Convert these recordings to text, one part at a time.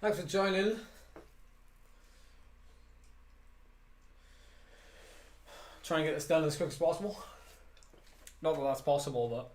Thanks for joining. Try and get this done as quick as possible. Not that that's possible, but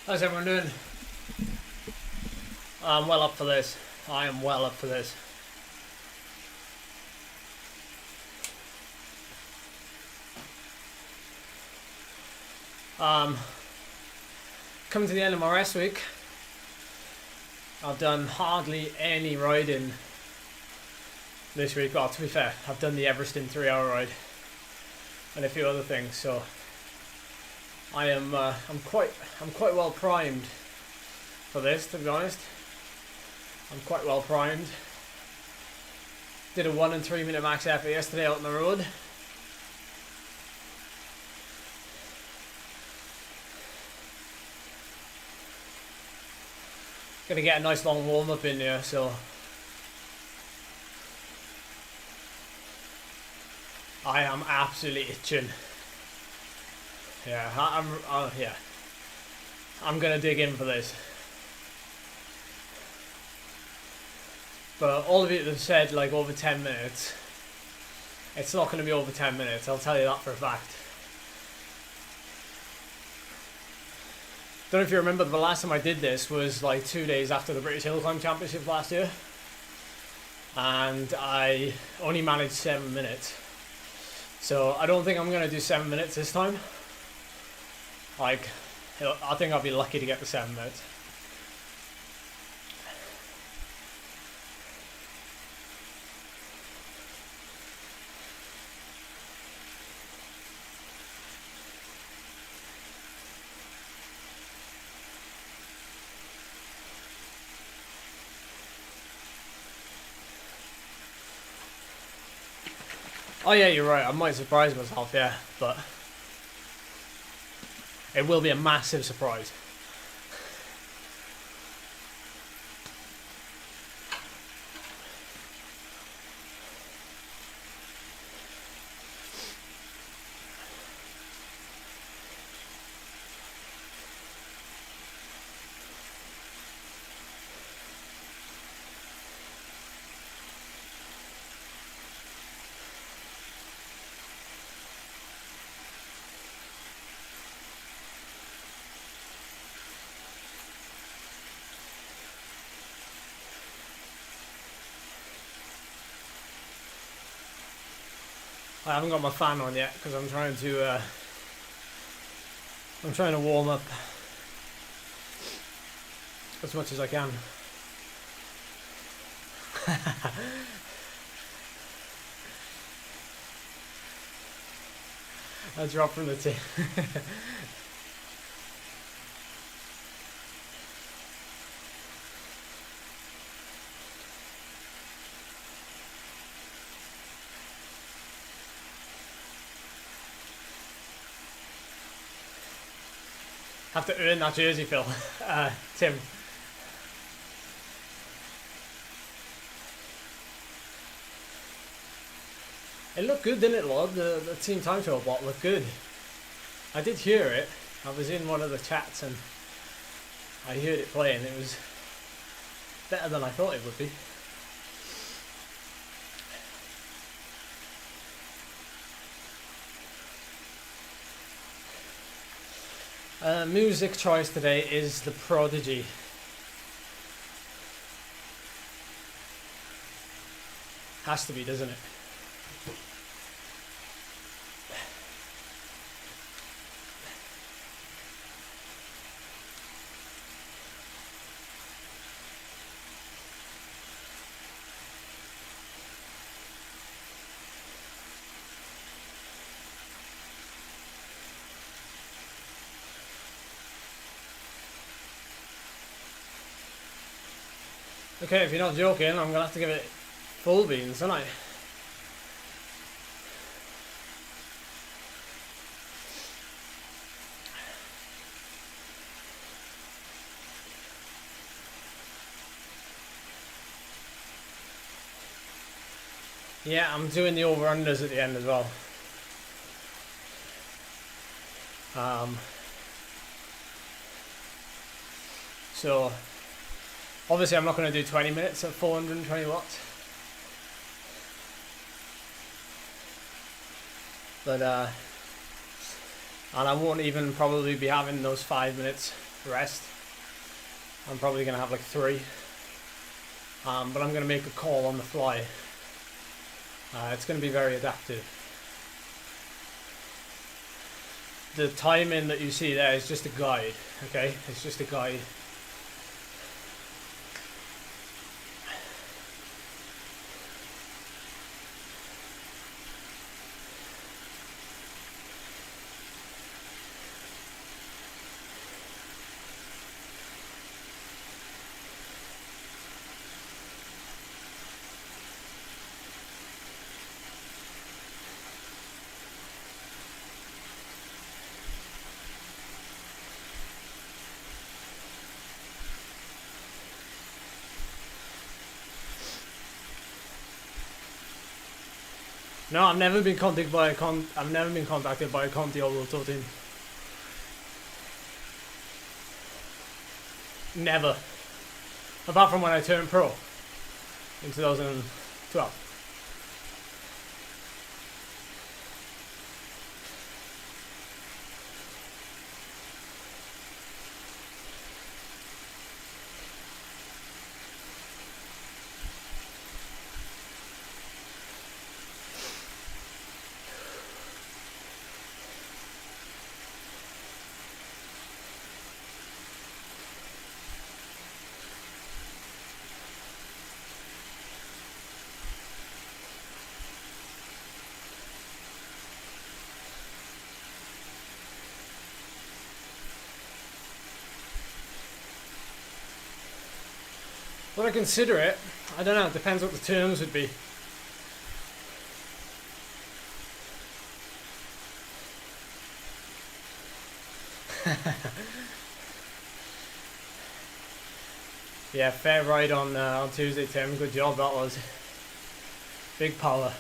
how's everyone doing? I'm well up for this. I am well up for this. Coming to the end of my rest week. I've done hardly any riding this week. Well, to be fair, I've done the Everesting 3-hour ride and a few other things, so I am I'm quite well primed for this, to be honest. I'm quite well primed. Did a 1 and 3 minute max effort yesterday out on the road. Gonna get a nice long warm up in there, so I am absolutely itching. Yeah, I'm gonna dig in for this. But all of you that have said like over 10 minutes, it's not gonna be over 10 minutes, I'll tell you that for a fact. Don't know if you remember, the last time I did this was like 2 days after the British Hill Climb Championship last year. And I only managed 7 minutes. So I don't think I'm gonna do 7 minutes this time. Like, I think I'll be lucky to get the 7 minutes. Oh yeah, you're right, I might surprise myself, yeah, but it will be a massive surprise. I haven't got my fan on yet because I'm trying to warm up as much as I can. I dropped from the tee. Have to earn that jersey, Phil. Tim. It looked good, didn't it, Lord? The team time trial bot looked good. I did hear it. I was in one of the chats and I heard it playing. It was better than I thought it would be. Music choice today is The Prodigy. Has to be, doesn't it? Okay, if you're not joking, I'm gonna have to give it full beans, aren't I? Yeah, I'm doing the over-unders at the end as well. So, obviously I'm not going to do 20 minutes at 420 watts. But, and I won't even probably be having those 5 minutes rest. I'm probably going to have like 3. But I'm going to make a call on the fly. It's going to be very adaptive. The timing that you see there is just a guide, okay? It's just a guide. No, I've never been contacted by a Conti or Roto team. Never. Apart from when I turned pro in 2012. Would I consider it? I don't know, it depends what the terms would be. Yeah, fair ride on Tuesday, Tim. Good job, that was. Big power.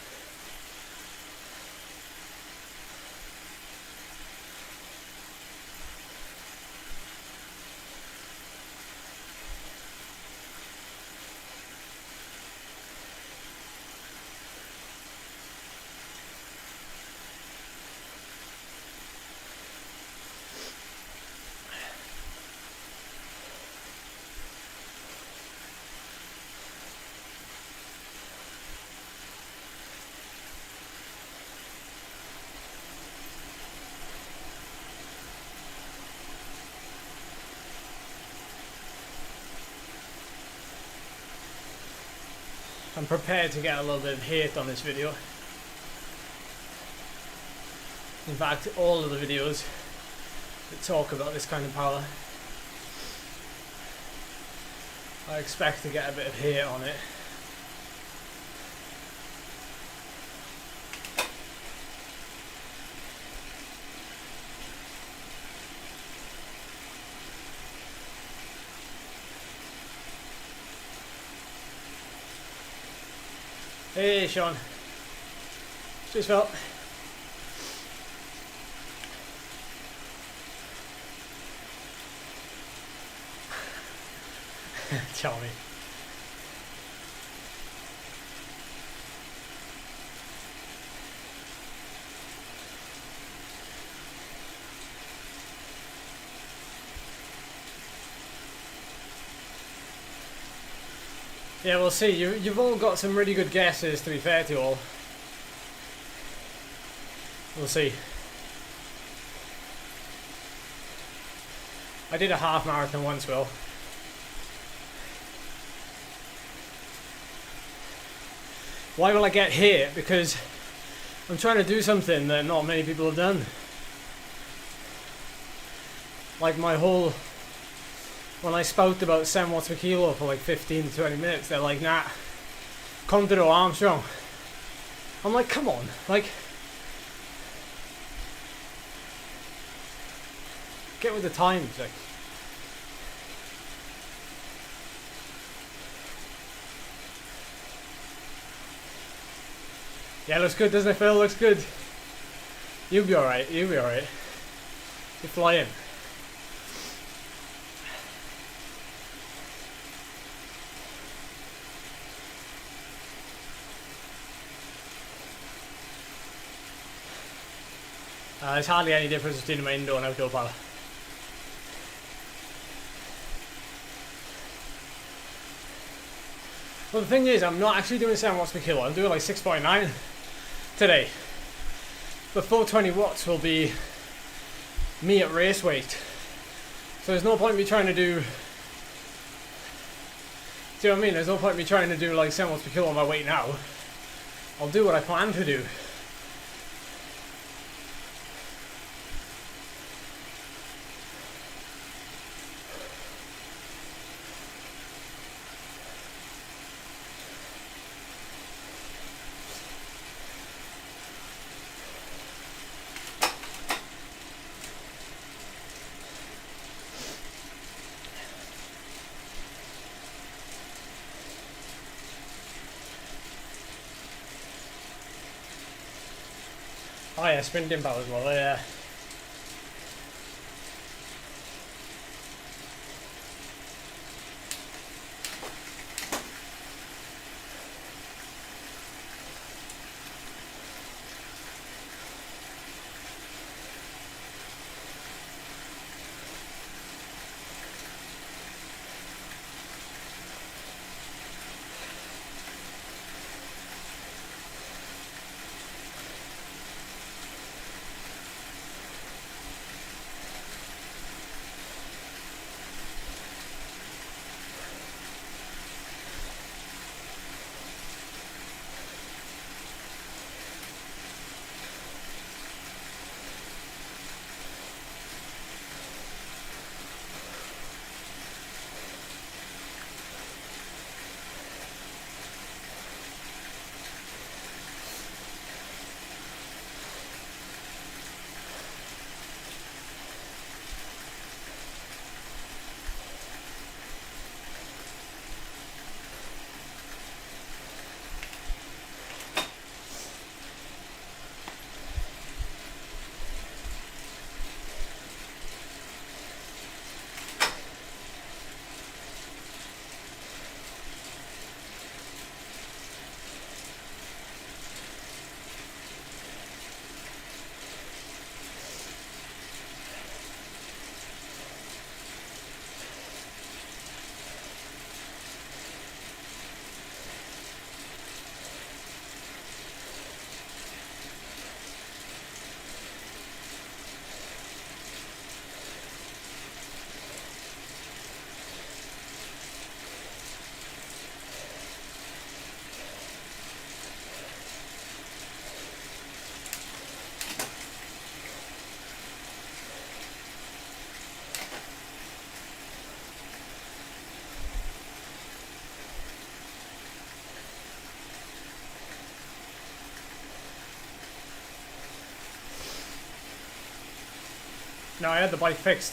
I'm prepared to get a little bit of hate on this video. In fact, all of the videos that talk about this kind of power, I expect to get a bit of hate on it. Hey Sean, just felt. Tell me. Yeah, we'll see. You've all got some really good guesses, to be fair to you all. We'll see. I did a half marathon once, Will. Why will I get hit? Because I'm trying to do something that not many people have done. Like my whole... When I spout about 7 watts per kilo for like 15 to 20 minutes, they're like, nah, come to the Armstrong. I'm like, come on, like... Get with the times, like. Yeah, looks good, doesn't it, Phil? Looks good. You'll be alright, you'll be alright. You're flying. There's hardly any difference between my indoor and outdoor pal. Well, the thing is, I'm not actually doing 7 watts per kilo. I'm doing like 6.9 today. But 420 watts will be me at race weight. So there's no point me trying to do... Do you know what I mean? There's no point me trying to do like 7 watts per kilo on my weight now. I'll do what I plan to do. Oh yeah, sprinting power as well, yeah. No, I had the bike fixed.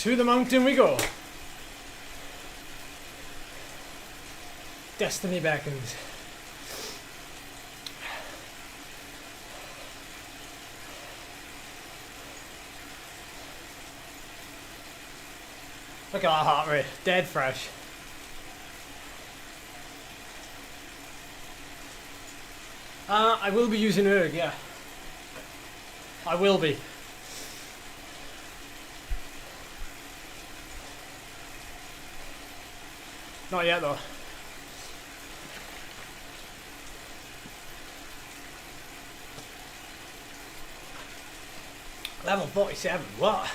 To the mountain we go. Destiny beckons. Look at that heart rate, dead fresh. I will be using erg, yeah. I will be. Not yet though. Level 47, what?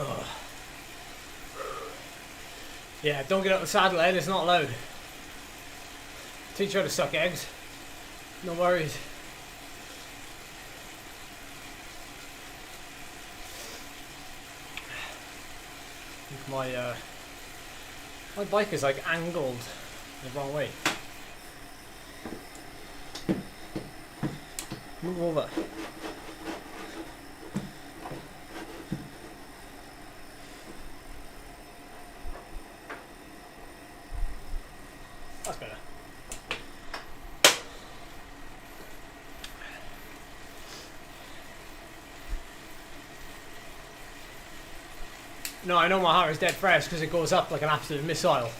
Oh. Yeah, don't get up the saddle, Ed, it's not allowed. Teach her to suck eggs. No worries. My bike is like angled the wrong way. Move over. That's better. No, I know my heart is dead fresh because it goes up like an absolute missile.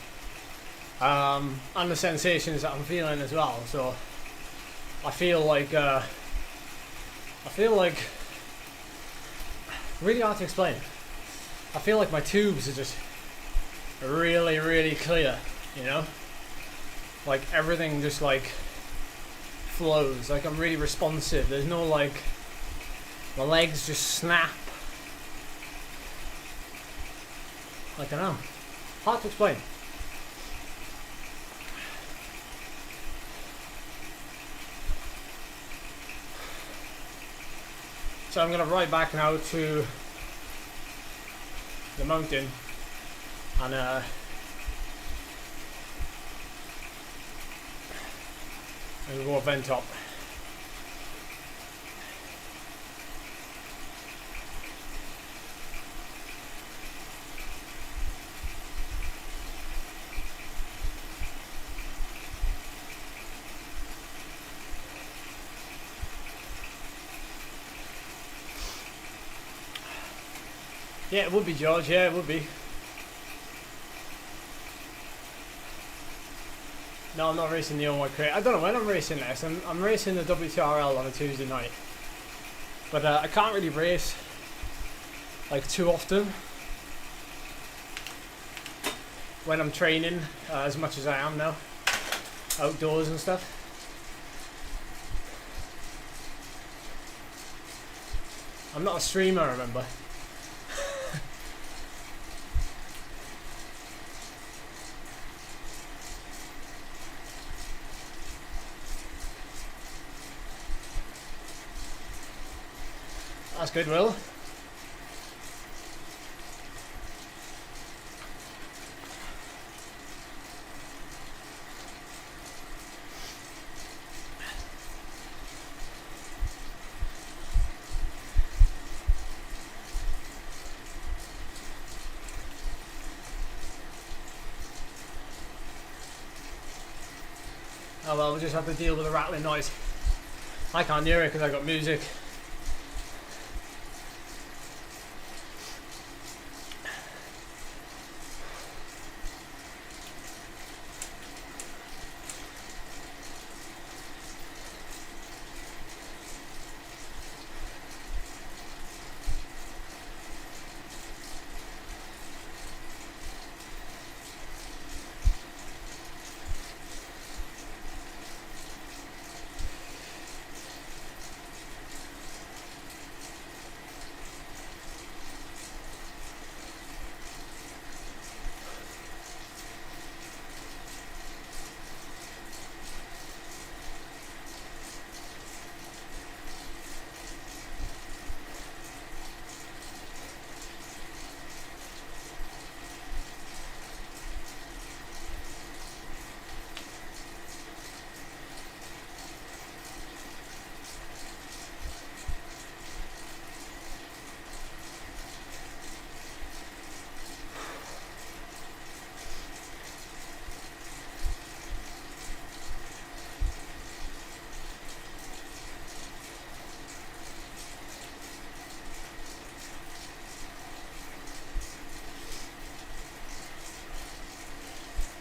And the sensations that I'm feeling as well. So I feel like really hard to explain. I feel like my tubes are just really, really clear, you know? Like everything just like flows, like I'm really responsive. There's no like, my legs just snap. I don't know. Hard to explain. So I'm going to ride back now to the mountain and we'll go vent top. Yeah, it would be, George. Yeah, it would be. No, I'm not racing the All-White Crate. I don't know when I'm racing this. I'm racing the WTRL on a Tuesday night. But I can't really race like too often when I'm training as much as I am now. Outdoors and stuff. I'm not a streamer, remember. That's good, Will. Oh well, we'll just have to deal with the rattling noise. I can't hear it because I got music.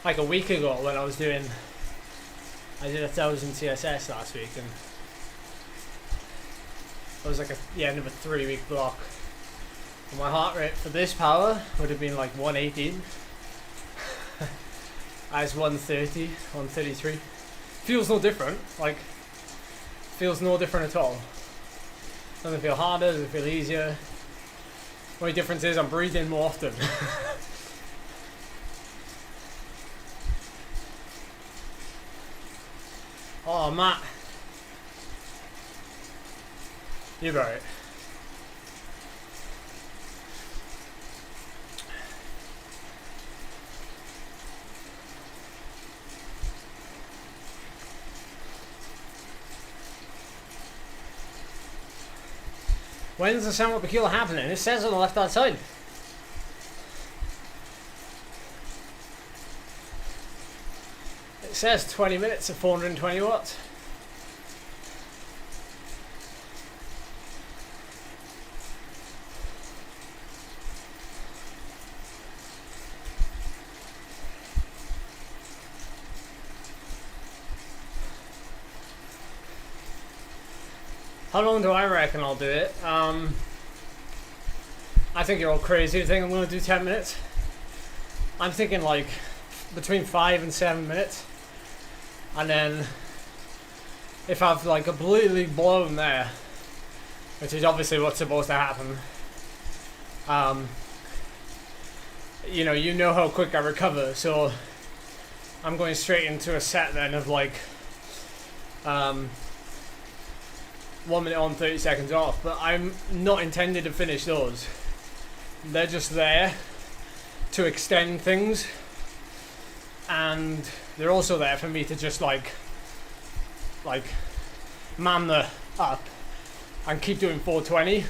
like a week ago when I did 1,000 CSS last week, and it was like the end of a 3-week block. And my heart rate for this power would have been like 118. As 130, 133. Feels no different. Like, feels no different at all. Doesn't feel harder, doesn't feel easier. Only difference is I'm breathing more often. Oh, Matt. You're right. When's the sound per kilo happening? It says on the left hand side. It says 20 minutes at 420 watts. How long do I reckon I'll do it? I think you're all crazy to think I'm going to do 10 minutes. I'm thinking like between 5 and 7 minutes. And then if I've like completely blown there, which is obviously what's supposed to happen, you know how quick I recover, so I'm going straight into a set then of like 1 minute on, 30 seconds off, but I'm not intended to finish those. They're just there to extend things, and they're also there for me to just like man the up and keep doing 420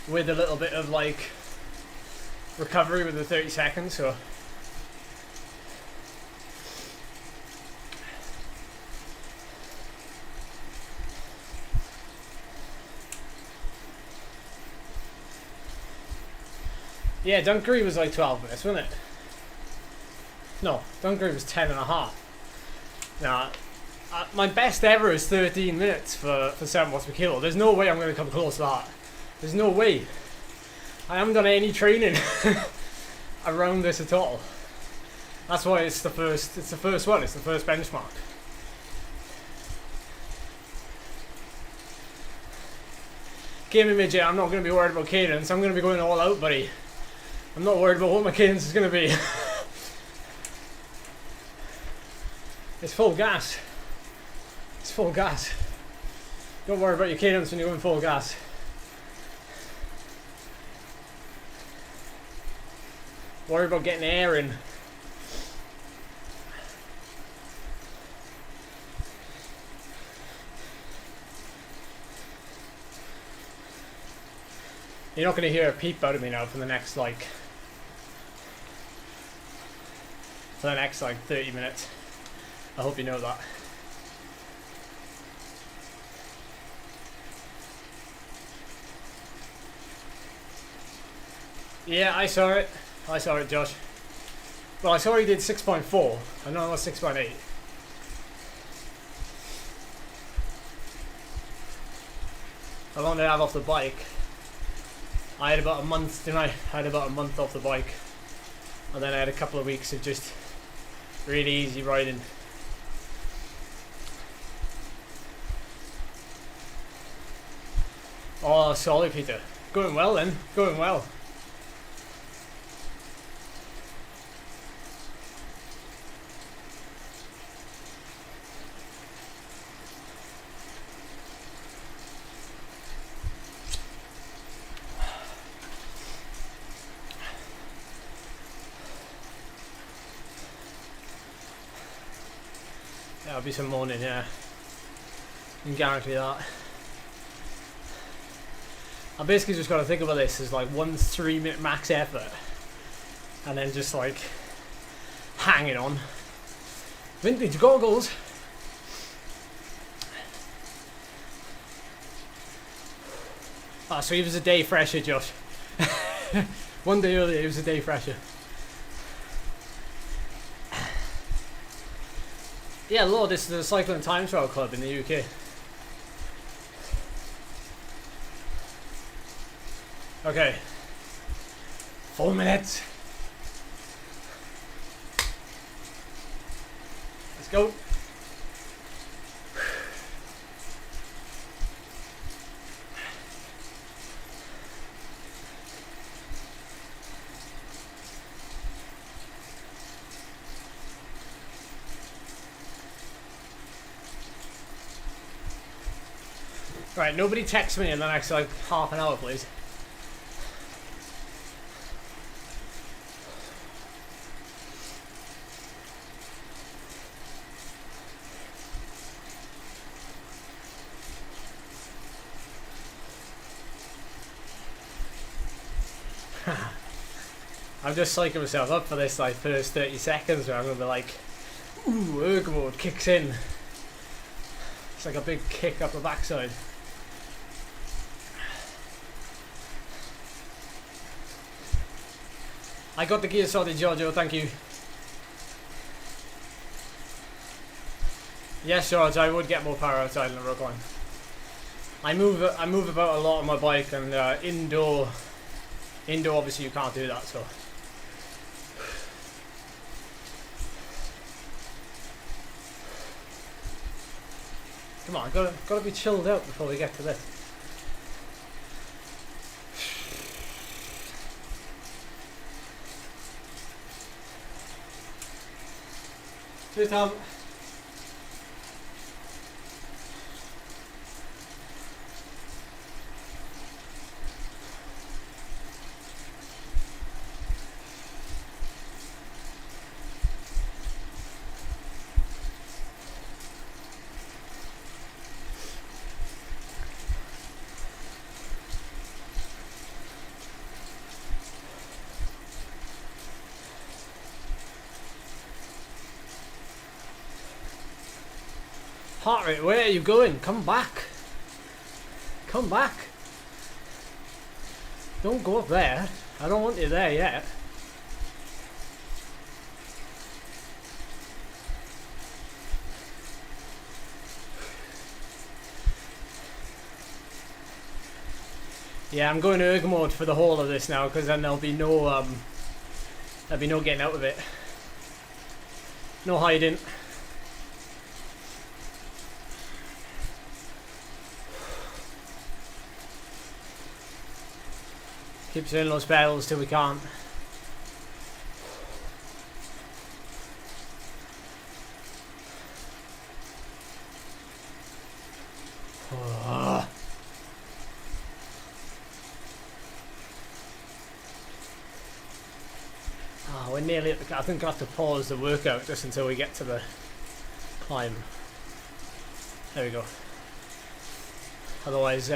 with a little bit of like recovery with the 30 seconds. So yeah, Dunkery was like 12 minutes, wasn't it? No, Dunkery was 10 and a half. Now, my best ever is 13 minutes for 7 watts per kilo. There's no way I'm going to come close to that. There's no way. I haven't done any training around this at all. That's why it's the first one, it's the first benchmark. Gaming midget, I'm not going to be worried about cadence. I'm going to be going all out, buddy. I'm not worried about what my cadence is going to be. It's full gas. It's full gas. Don't worry about your cadence when you're going full gas. Worry about getting air in. You're not going to hear a peep out of me now for the next like 30 minutes. I hope you know that. Yeah, I saw it. I saw it, Josh. Well, I saw he did 6.4. I know it was 6.8. How long did I have off the bike? I had about a month, didn't I? I had about a month off the bike. And then I had a couple of weeks of just really easy riding. Oh, sorry, Peter. Going well then. Going well. That'll be some morning, yeah. I can guarantee that. I basically just got to think about this as like 1 3-minute max effort, and then just like hanging on. Vintage goggles. Ah, so he was a day fresher, Josh. One day earlier, he was a day fresher. Yeah, Lord, this is the Cycling Time Trial Club in the UK. Okay. 4 minutes. Let's go. Right, nobody text me in the next like half an hour, please. I'm just psyching myself up for this like first 30 seconds where I'm gonna be like, ooh, erg mode kicks in. It's like a big kick up the backside. I got the gear sorted, Giorgio, thank you. Yes, George, I would get more power outside in the road climb. I move about a lot on my bike, and indoor obviously you can't do that, so. Come on, gotta be chilled out before we get to this. Cheers, Tom. Heart rate, where are you going? Come back. Come back. Don't go up there. I don't want you there yet. Yeah, I'm going to erg mode for the whole of this now, because then there'll be no getting out of it. No hiding. Keep doing those pedals till we can't. Oh. Oh, we're nearly at the. I think I have to pause the workout just until we get to the climb. There we go. Otherwise,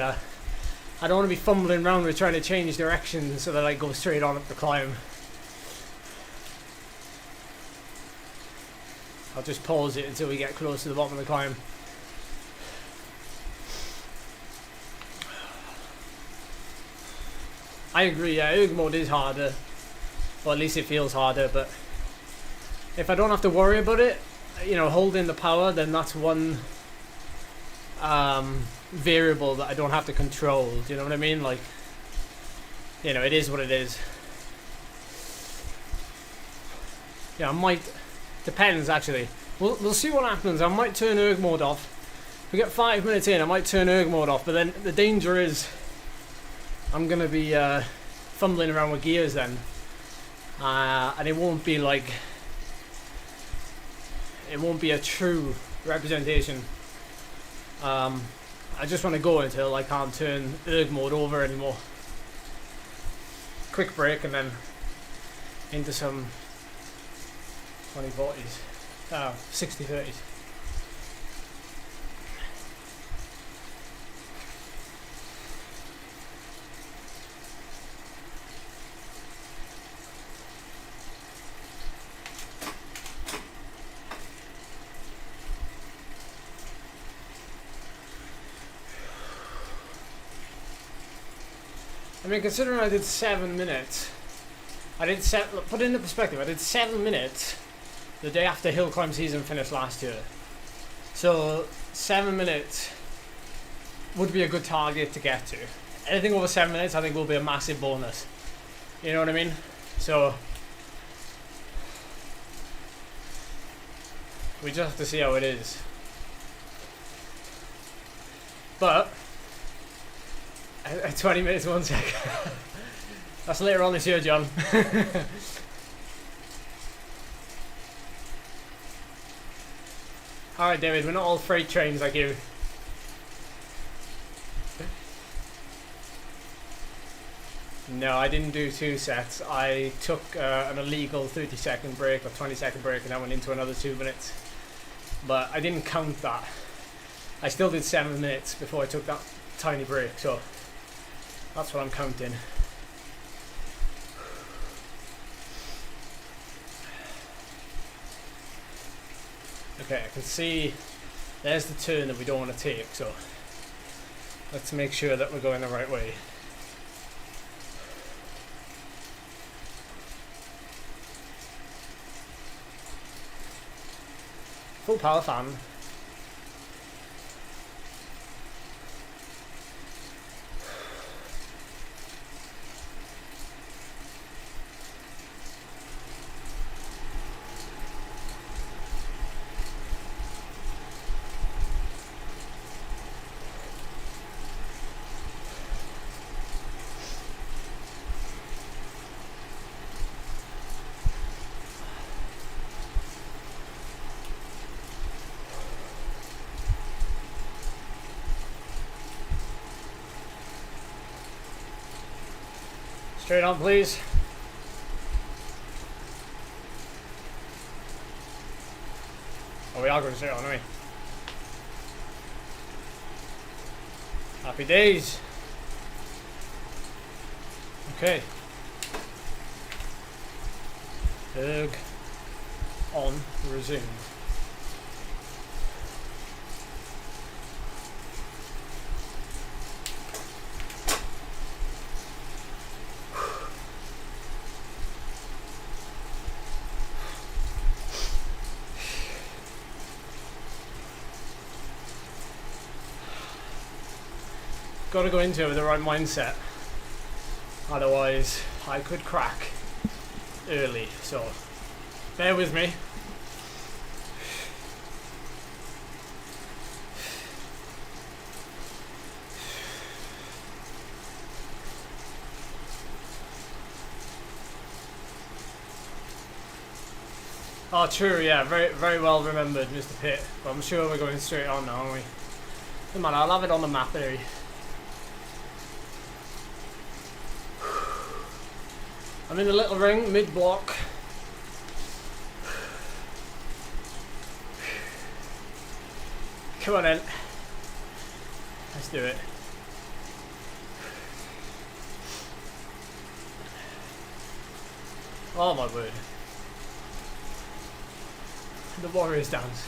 I don't want to be fumbling around with trying to change direction so that I go straight on up the climb. I'll just pause it until we get close to the bottom of the climb. I agree, yeah, erg mode is harder. Or at least it feels harder, but if I don't have to worry about it, you know, holding the power, then that's one variable that I don't have to control. Do you know what I mean? Like, you know, it is what it is. Yeah, I might. Depends actually. We'll see what happens. I might turn erg mode off. If we get 5 minutes in, I might turn erg mode off. But then the danger is, I'm gonna be fumbling around with gears then, and it won't be like. It won't be a true representation. I just want to go until I can't turn erg mode over anymore. Quick break and then into some 2040s, 6030s. I mean, considering I did 7 minutes, put it into perspective, I did 7 minutes the day after hill climb season finished last year. So 7 minutes would be a good target to get to. Anything over 7 minutes I think will be a massive bonus. You know what I mean? So we just have to see how it is. But at 20 minutes 1 second. That's later on this year, John. Alright David, we're not all freight trains like you. No, I didn't do 2 sets. I took an illegal 30-second break or 20-second break and I went into another 2 minutes. But I didn't count that. I still did 7 minutes before I took that tiny break, so that's what I'm counting. Okay, I can see there's the turn that we don't want to take, so let's make sure that we're going the right way. Full power fan. Straight on, please. Oh, we are going straight on, aren't we? Happy days. Okay. Erg. On. Resume. Got to go into it with the right mindset, otherwise I could crack early, so bear with me. Oh true, yeah, very well remembered, Mr. Pitt, but I'm sure we're going straight on now, aren't we? Come on, I'll have it on the map there. I'm in the little ring, mid-block. Come on in. Let's do it. Oh my word. The Warriors dance.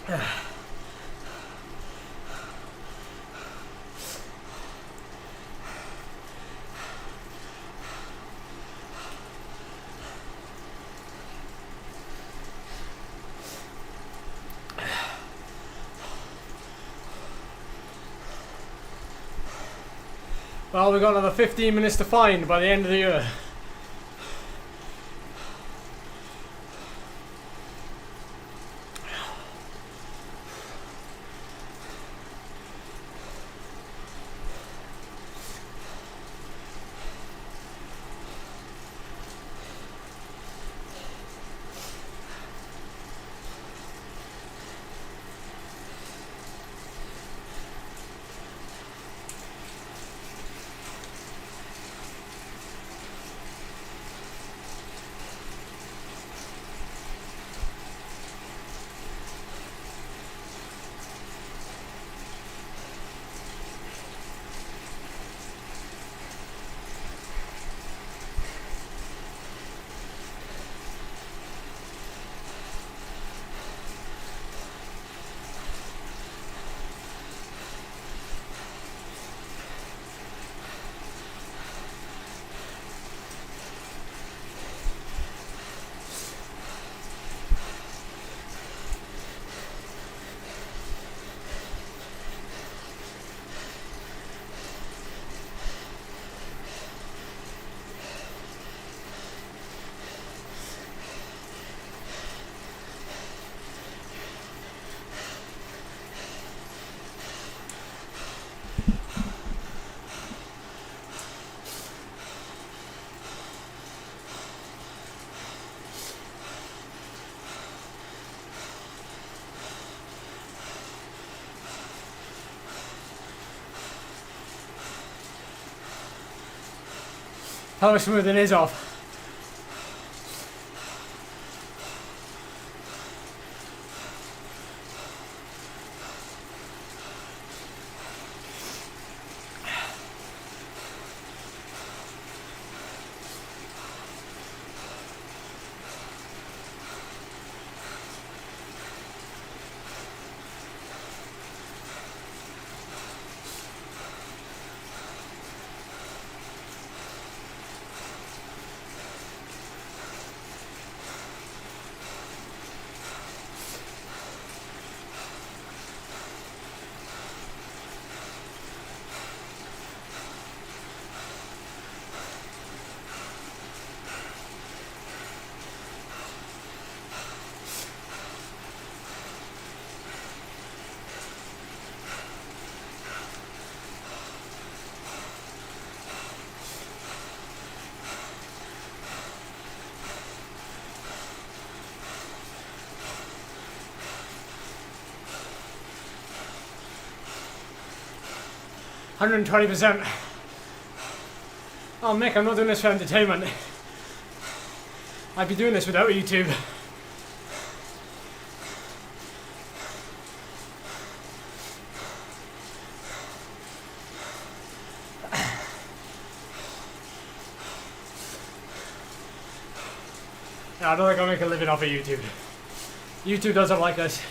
Well, we've got another 15 minutes to find by the end of the year. Power smoothing is off. $120%. Oh, Mick, I'm not doing this for entertainment. I'd be doing this without YouTube. No, I don't think I'll make a living off of YouTube. YouTube doesn't like us.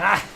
Ah.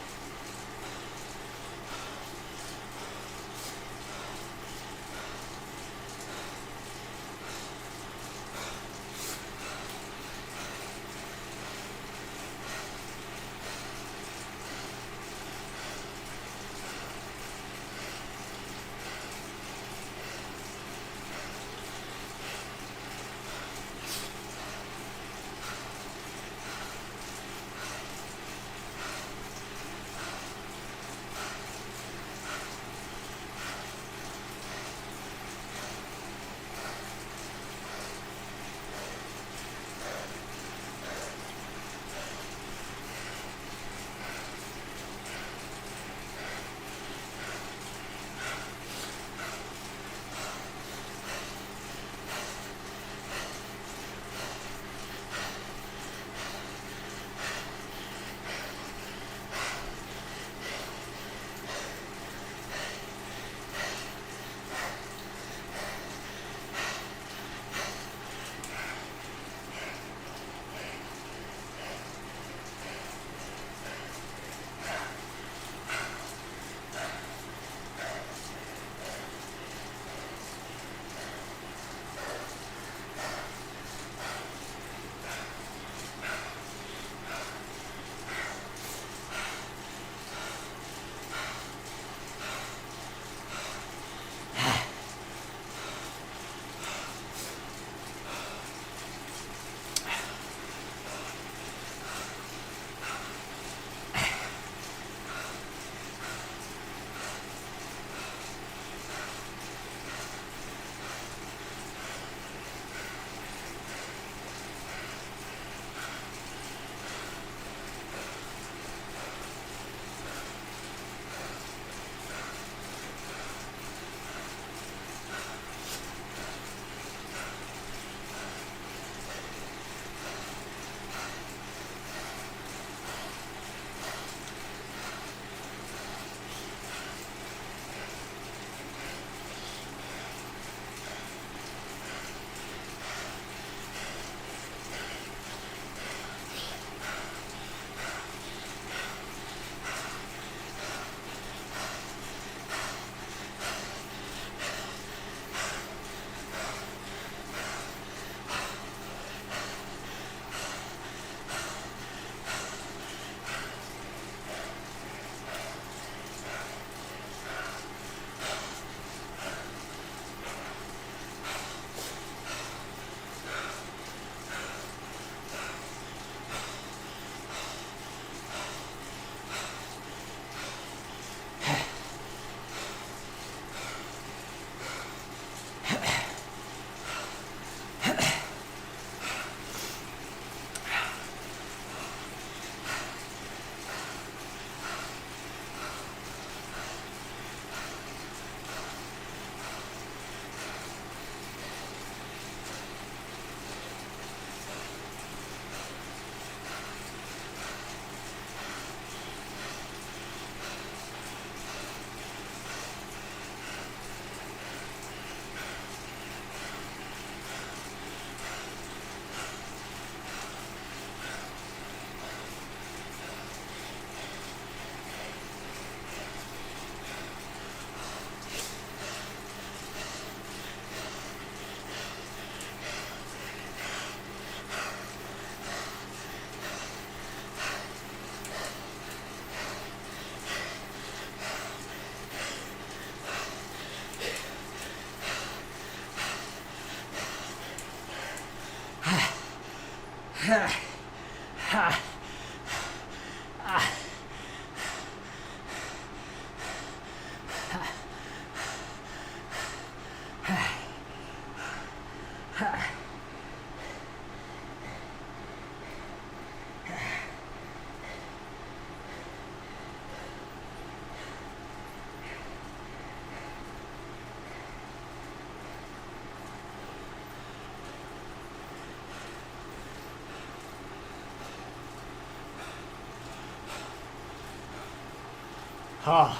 Ah.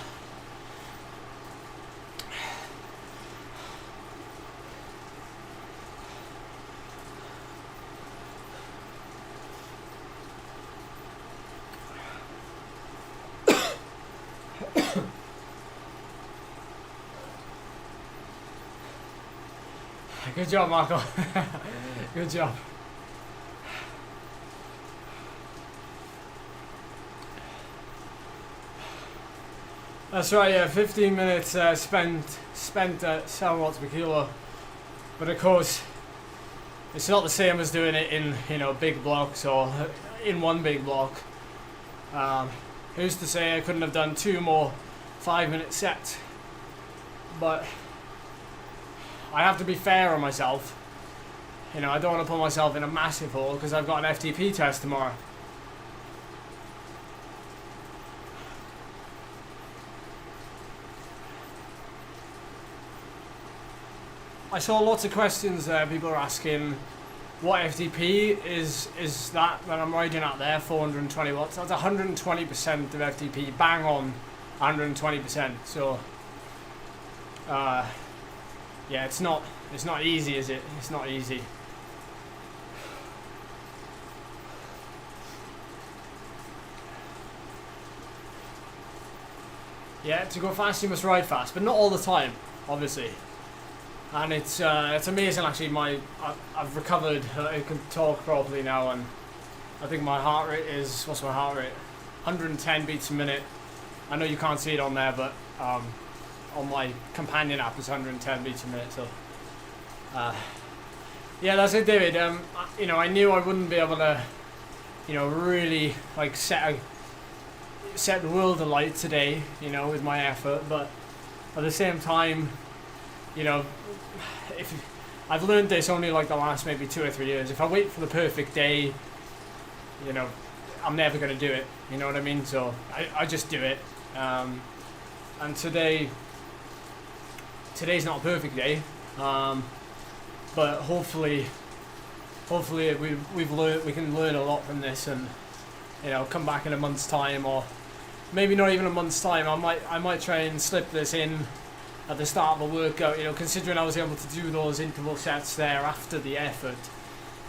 Good job, Marco. Good job. That's right, yeah, 15 minutes spent at 7 watts per kilo. But of course, it's not the same as doing it in, you know, big blocks or in one big block. Who's to say I couldn't have done 2 more 5-minute sets? But I have to be fair on myself. You know, I don't want to put myself in a massive hole because I've got an FTP test tomorrow. I saw lots of questions there. People are asking what FTP is that I'm riding at there, 420 watts. That's 120% of FTP, bang on 120%. So yeah, it's not easy, is it? It's not easy. Yeah, to go fast you must ride fast, but not all the time, obviously. And it's amazing actually. I've recovered. I can talk properly now, and I think my heart rate is, what's my heart rate? 110 beats a minute. I know you can't see it on there, but on my companion app it's 110 beats a minute. So yeah, that's it, David. You know, I knew I wouldn't be able to, you know, really like set the world alight today, you know, with my effort, but at the same time, you know, if I've learned this only like the last maybe 2 or 3 years. If I wait for the perfect day, you know, I'm never going to do it. You know what I mean? So I just do it. And today's not a perfect day, but hopefully we can learn a lot from this, and you know, come back in a month's time, or maybe not even a month's time. I might try and slip this in at the start of a workout, you know, considering I was able to do those interval sets there after the effort.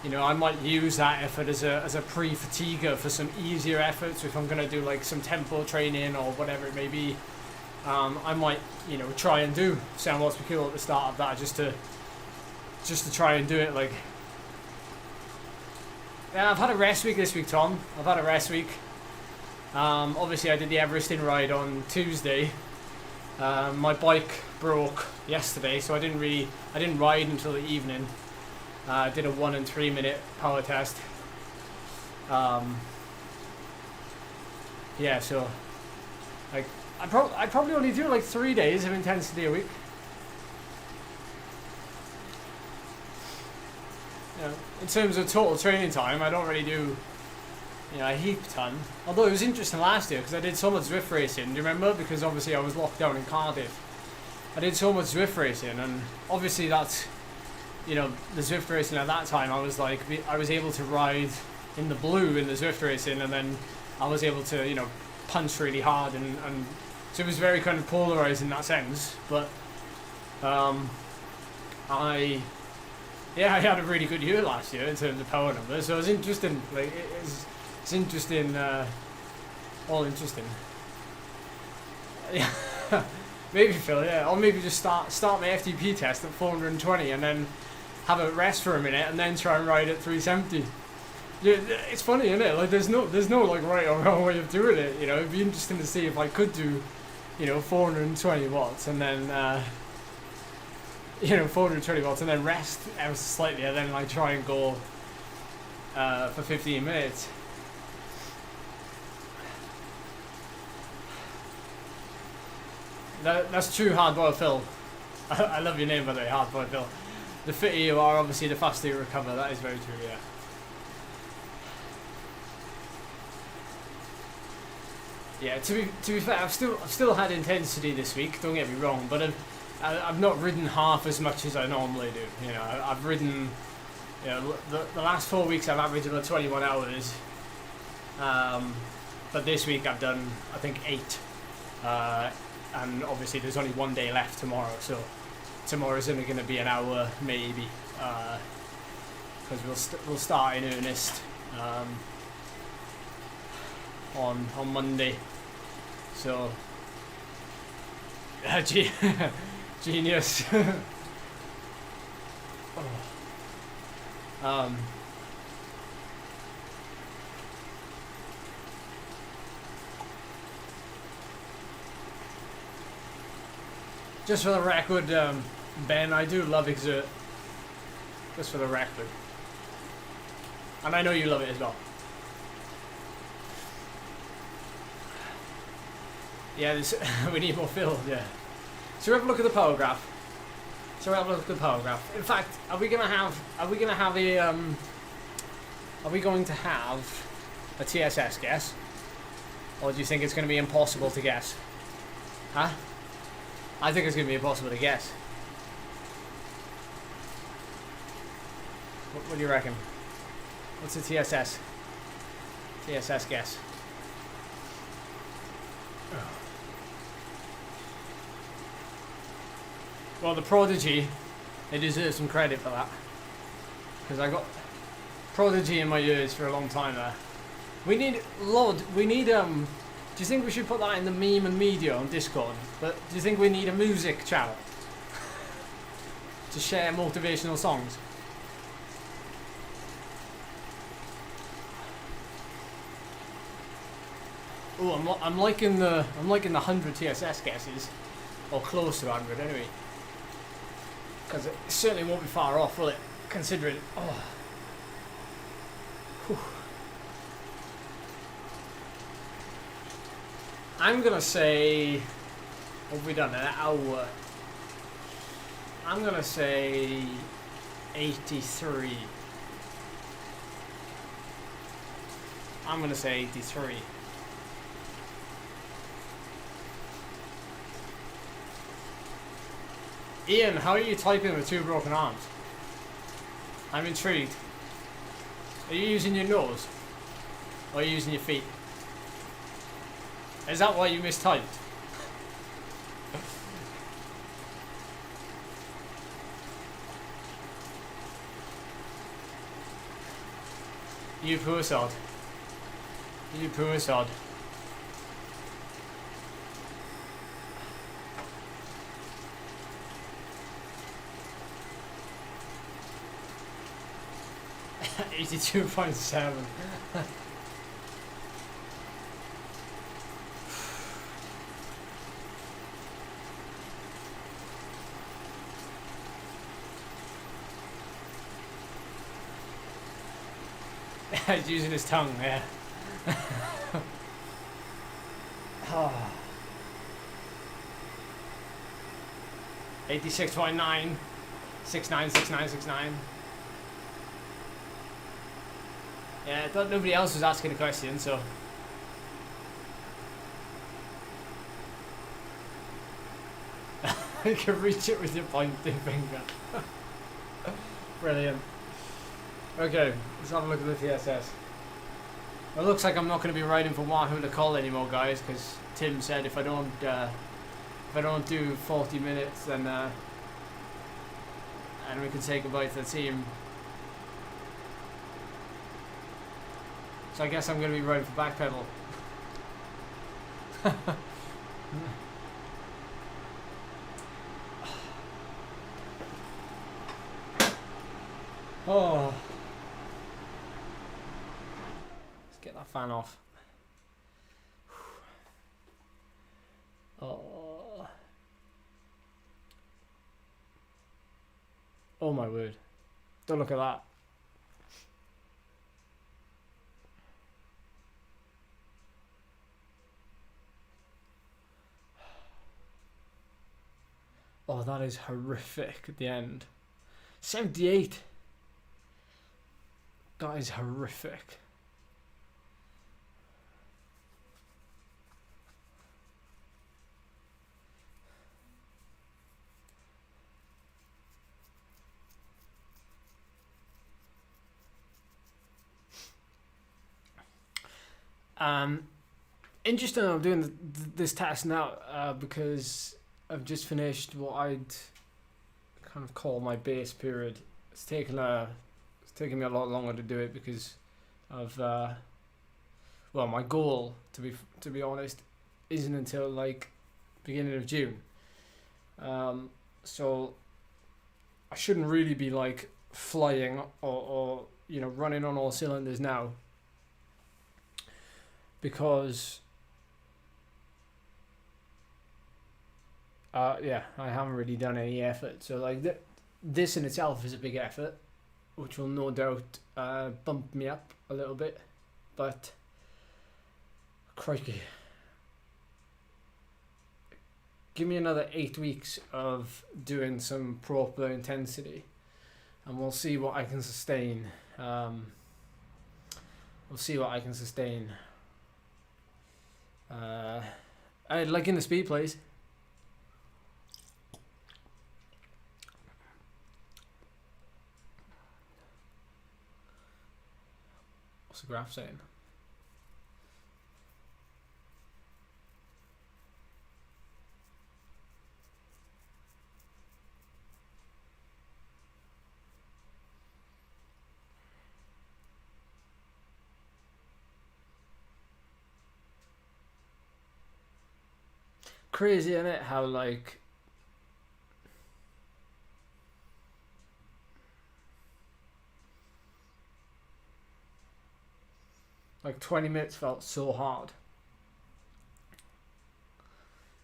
You know, I might use that effort as a pre-fatiguer for some easier efforts. If I'm going to do like some tempo training or whatever it may be, I might, you know, try and do 7 watts per kilo at the start of that, just to try and do it. Like, yeah, I've had a rest week this week, Tom. I've had a rest week. Obviously I did the Everesting ride on Tuesday. My bike broke yesterday, so I didn't ride until the evening. I did a 1 and 3 minute power test. Yeah, so like I probably only do like 3 days of intensity a week. You know, in terms of total training time, I don't really do, you know, a heap ton. Although it was interesting last year because I did so much Zwift racing. Do you remember? Because obviously I was locked down in Cardiff. I did so much Zwift racing, and obviously that's, you know, the Zwift racing at that time. I was able to ride in the blue in the Zwift racing, and then I was able to, you know, punch really hard, and so it was very kind of polarized in that sense. But I had a really good year last year in terms of power numbers. So it was interesting. Like it's interesting, all interesting. Yeah, maybe Phil, yeah, or maybe just start my FTP test at 420 and then have a rest for a minute and then try and ride at 370. Yeah, it's funny, isn't it? Like there's no like right or wrong way of doing it. You know, it'd be interesting to see if I could do, you know, 420 watts and then, you know, 420 watts and then rest ever so slightly and then like try and go for 15 minutes. That's true, Hardboiled Phil. I love your name, by the way, Hardboiled Phil. The fitter you are, obviously, the faster you recover. That is very true, yeah. Yeah, to be fair, I've still had intensity this week. Don't get me wrong, but I've not ridden half as much as I normally do. You know, I've ridden, you know, the last 4 weeks I've averaged about 21 hours. But this week I've done, I think, 8. And obviously there's only 1 day left tomorrow, so tomorrow's only going to be an hour maybe, because we'll start in earnest on Monday. So genius. Just for the record, Ben, I do love Exert. Just for the record. And I know you love it as well. Yeah, this, we need more fill, yeah. So we have a look at the power graph. In fact, are we going to have a TSS guess? Or do you think it's going to be impossible to guess? Huh? I think it's going to be impossible to guess. What do you reckon? What's the TSS? TSS guess. Well, the Prodigy, they deserve some credit for that. Because I got Prodigy in my ears for a long time there. We need, do you think we should put that in the meme and media on Discord? But do you think we need a music channel? To share motivational songs? Oh, I'm liking the 100 TSS guesses. Or close to 100 anyway. Because it certainly won't be far off, will it? Considering, oh. Whew. I'm gonna say, what have we done, an hour? I'm gonna say 83. I'm gonna say 83. Ian, how are you typing with 2 broken arms? I'm intrigued. Are you using your nose? Or are you using your feet? Is that why you mistyped? You poor sod. You poor sod. $82.7. He's using his tongue, yeah. Oh. 86.9. 696969. Yeah, I thought nobody else was asking a question, so. You can reach it with your pointing finger. Brilliant. Okay, let's have a look at the TSS. Well, it looks like I'm not going to be riding for Wahoo to call anymore, guys, because Tim said if I don't do 40 minutes, then and we can say goodbye to the team. So I guess I'm going to be riding for backpedal. Oh. Let's get that fan off. Oh. Oh my word. Don't look at that. Oh, that is horrific at the end. 78. That is horrific. Interesting. I'm doing this test now because I've just finished what I'd kind of call my base period. It's taken me a lot longer to do it because of well, my goal to be honest isn't until like beginning of June. So I shouldn't really be like flying or you know, running on all cylinders now, because yeah, I haven't really done any effort. So like this in itself is a big effort, which will no doubt bump me up a little bit, but crikey, give me another 8 weeks of doing some proper intensity and we'll see what I can sustain. We'll see what I can sustain. Like in the speed plays. What's the graph saying? Crazy, isn't it? How like like 20 minutes felt so hard.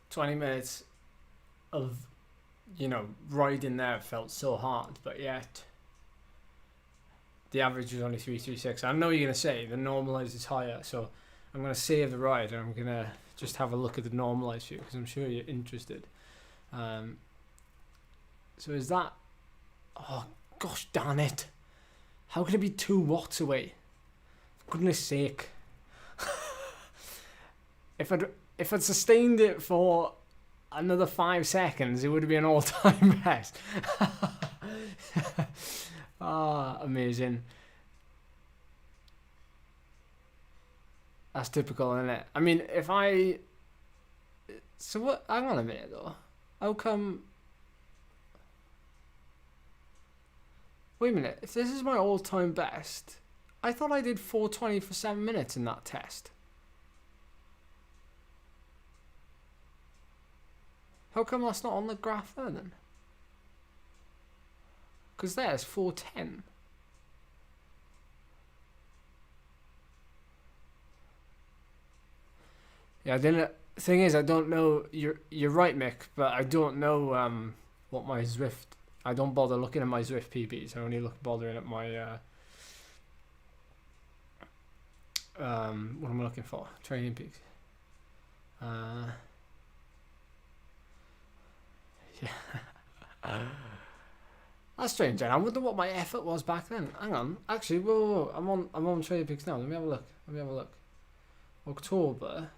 20 minutes of, you know, riding there felt so hard, but yet the average was only 336. I know you're gonna say the normalized is higher, so I'm gonna save the ride and I'm gonna just have a look at the normalized view because I'm sure you're interested. So is that? Oh gosh, darn it! How can it be 2 watts away? For goodness sake! If I'd sustained it for another 5 seconds, it would have been an all-time best. Ah, amazing. That's typical, isn't it? I mean, if I... So what... Hang on a minute, though. How come... Wait a minute. If this is my all-time best, I thought I did 420 for 7 minutes in that test. How come that's not on the graph there, then? Because there's 410. Yeah, then thing is, I don't know. You're right, Mick, but I don't know what my Zwift. I don't bother looking at my Zwift PBs. I only bothering at my what am I looking for? Training peaks. Yeah. That's strange. I wonder what my effort was back then. Hang on. Actually, whoa. I'm on Training Peaks now. Let me have a look. October.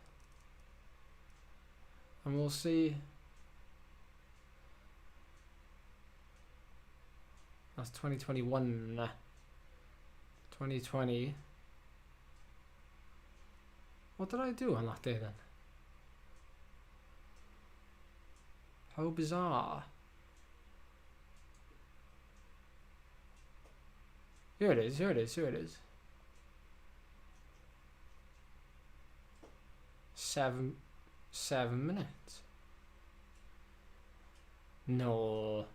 And we'll see. That's 2021. 2020. What did I do on that day then? How bizarre. Here it is. 7 minutes. No.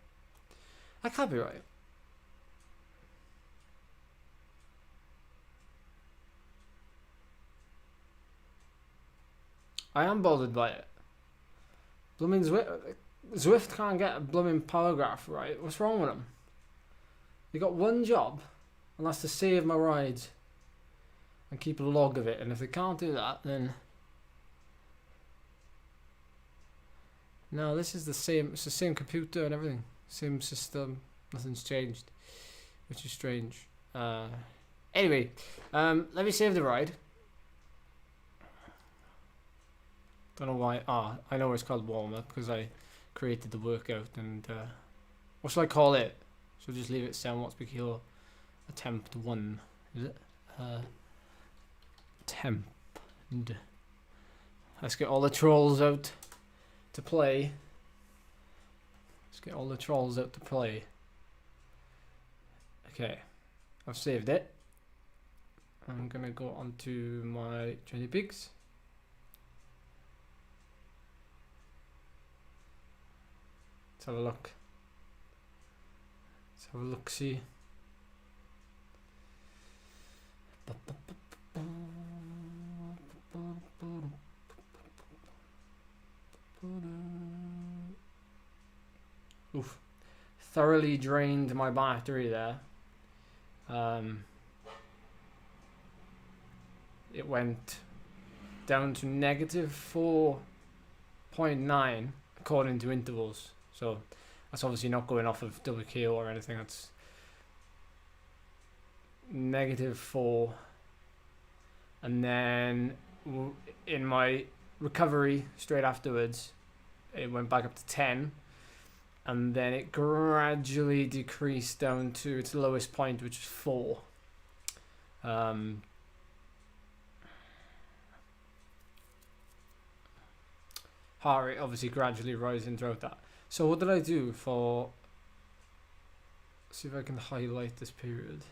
That can't be right. I am bothered by it. Blooming Zwift can't get a blooming power graph right. What's wrong with them? They got one job, and that's to save my rides and keep a log of it. And if they can't do that, then no, this is the same. It's the same computer and everything, same system. Nothing's changed, which is strange. Anyway, let me save the ride. Don't know why. I know it's called warm up because I created the workout. And what should I call it? Should I just leave it 7 watts per kilo? Attempt 1, is it? Attempt. Let's get all the trolls out to play. Okay, I've saved it. I'm gonna go onto my Training Peaks. Let's have a look. Let's have a look, see. Oof. Thoroughly drained my battery there. It went down to -4.9 according to intervals. So that's obviously not going off of WQ or anything. That's -4. And then in my recovery straight afterwards, it went back up to 10. And then it gradually decreased down to its lowest point, which is 4. Heart rate obviously gradually rising throughout that. So what did I do for... Let's see if I can highlight this period.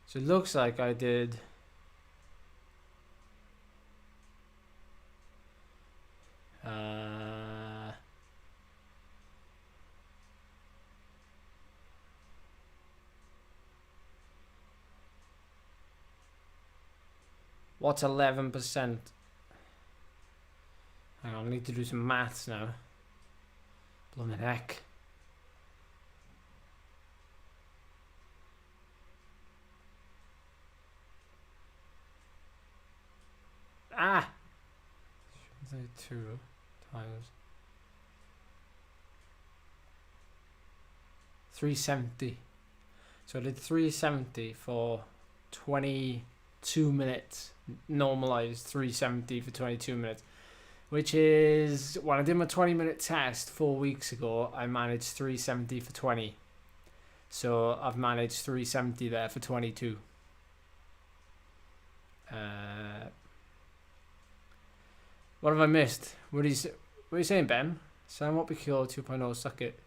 So it looks like I did... What's 11%? Hang on, I need to do some maths now. Blooming heck. Ah! 2 times 370. So I did 370 for 22 minutes. Normalized 370 for 22 minutes, which is when I did my 20-minute test 4 weeks ago. I managed 370 for 20, so I've managed 370 there for 22. What have I missed? What are you saying, Ben? Sam, what PQL 2.0, suck it.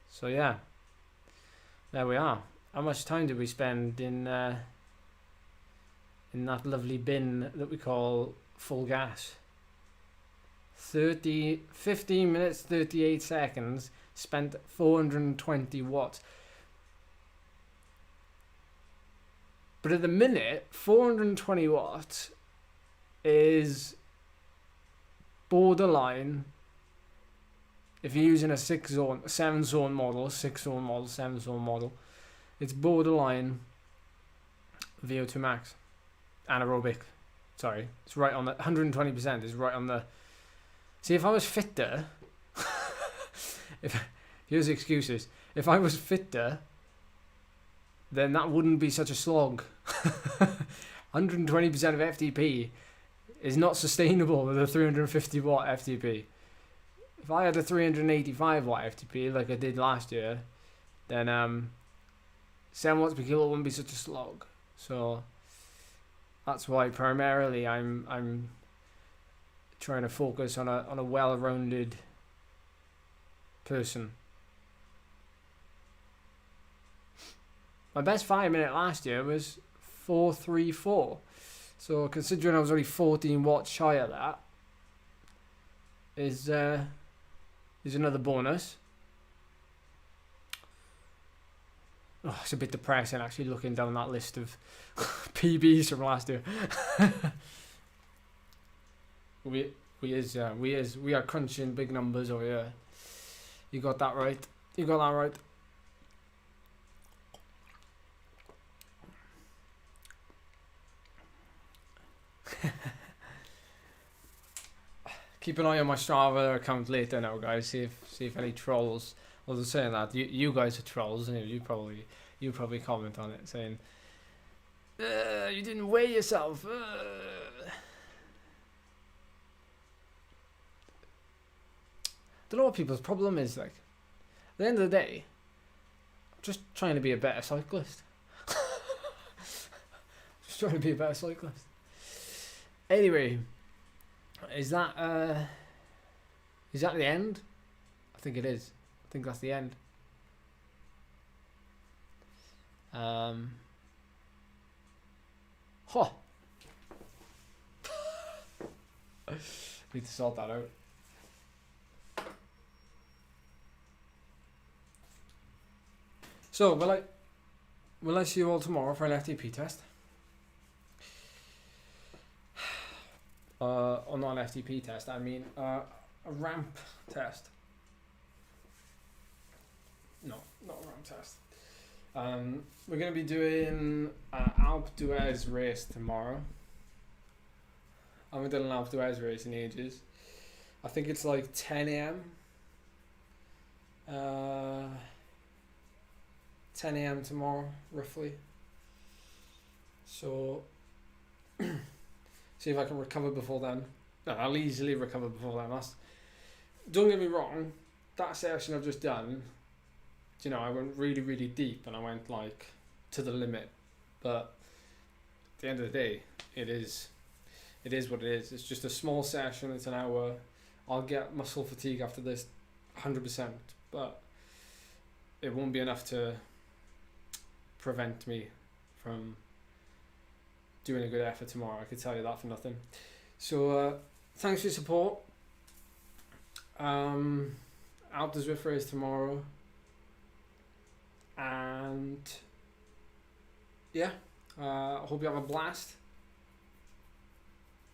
So yeah, there we are. How much time did we spend in that lovely bin that we call full gas? 15 minutes 38 seconds, spent 420 watts. But at the minute, 420 watts is borderline. If you're using a 7-zone model, it's borderline VO2 max, anaerobic. Sorry, it's right on the 120%. Is right on the. See, if I was fitter, here's the excuses. If I was fitter, then that wouldn't be such a slog. 120% of FTP is not sustainable with a 350 watt FTP. If I had a 385 watt FTP like I did last year, then 7 watts per kilo wouldn't be such a slog. So that's why primarily I'm trying to focus on a well-rounded person. My best 5-minute last year was 434. So considering I was only 14 watts shy of that, is another bonus. Oh, it's a bit depressing actually looking down that list of PBs from last year. we are crunching big numbers over here. You got that right. You got that right. Keep an eye on my Strava account later now, guys. See if any trolls. I was saying that you guys are trolls, and you probably comment on it saying, "You didn't weigh yourself." Don't know what people's problem is. Like, at the end of the day, I'm just trying to be a better cyclist. Just trying to be a better cyclist. Anyway, is that the end? I think it is. I think that's the end. Huh. Need to sort that out. So, will I see you all tomorrow for an FTP test? Or not an FTP test, I mean a ramp test. No, not a ramp test. We're going to be doing an Alpe d'Huez race tomorrow. I haven't done an Alpe d'Huez race in ages. I think it's like 10 a.m. 10 a.m. tomorrow, roughly. So, see if I can recover before then. No, I'll easily recover before then. Don't get me wrong, that session I've just done, you know, I went really, really deep and I went like to the limit. But at the end of the day, it is what it is. It's just a small session. It's an hour. I'll get muscle fatigue after this, 100%. But it won't be enough to prevent me from doing a good effort tomorrow. I could tell you that for nothing. So thanks for your support. Alpe Zwift race tomorrow. And yeah, I hope you have a blast.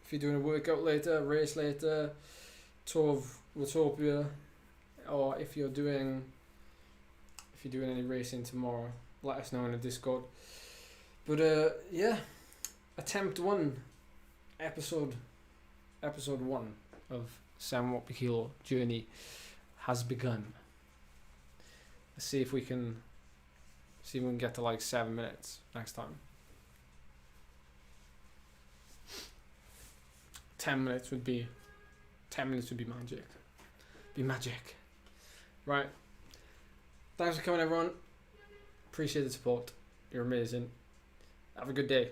If you're doing a workout later, a race later, tour of Watopia, or if you're doing any racing tomorrow, let us know in the Discord. But yeah, attempt 1, episode 1 of 7 watt per kilo journey has begun. Let's see if we can get to like 7 minutes next time. 10 minutes would be magic. Be magic. Right. Thanks for coming, everyone. Appreciate the support. You're amazing. Have a good day.